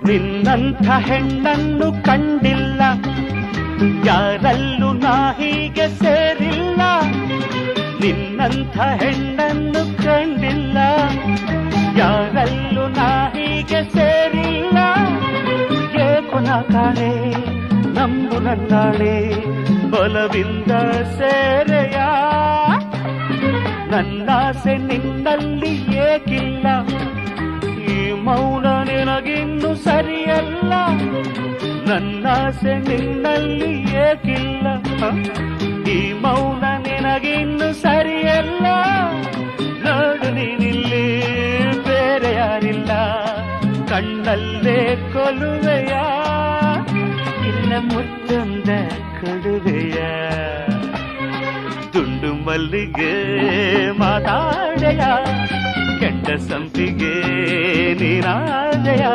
ನಿನ್ನಂಥ ಹೆಣ್ಣನ್ನು ಕಂಡಿಲ್ಲ, ಯಾರಲ್ಲೂ ನಾ ಹೀಗೆ ಸೇರಿಲ್ಲ. ನಿನ್ನಂಥ ಹೆಣ್ಣನ್ನು ಕಂಡಿಲ್ಲ, ಯಾರಲ್ಲೂ ನಾ ಹೀಗೆ ಸೇರಿಲ್ಲ. ಏಕೋ ನಾ ಕಾಣೆ ನಂಬು ನನ್ನಾಳೆ, ಬಲವಿಂದ ಸೇರೆಯ. ನನ್ನಾಸೆ ನಿನ್ನಲ್ಲಿ ಏಕಿಲ್ಲ, ಈ ಮೌನ ನಿನಗಿನ್ನು ಸರಿಯಲ್ಲ. ನನ್ನಾಸೆ ನಿನ್ನಲ್ಲಿ ಏಕಿಲ್ಲ, ಈ ಮೌನ ನಿನಗಿನ್ನು ಸರಿಯಲ್ಲ. ನೋಡು ನೀನಿಲ್ಲಿ ಬೇರೆ ಯಾರಿಲ್ಲ, ಕಣ್ಣಲ್ಲೇ ಕೊಲುವೆಯ, ಇಲ್ಲ ಮುತ್ತೊಂದ ಕೊಡುವೆಯ. ದುಂಡು ಮಲ್ಲಿಗೆ ಮಾತಾಡೆಯ, ಕೆಂಡ ಸಂಪಿಗೆ ನೀನಾದೆಯ.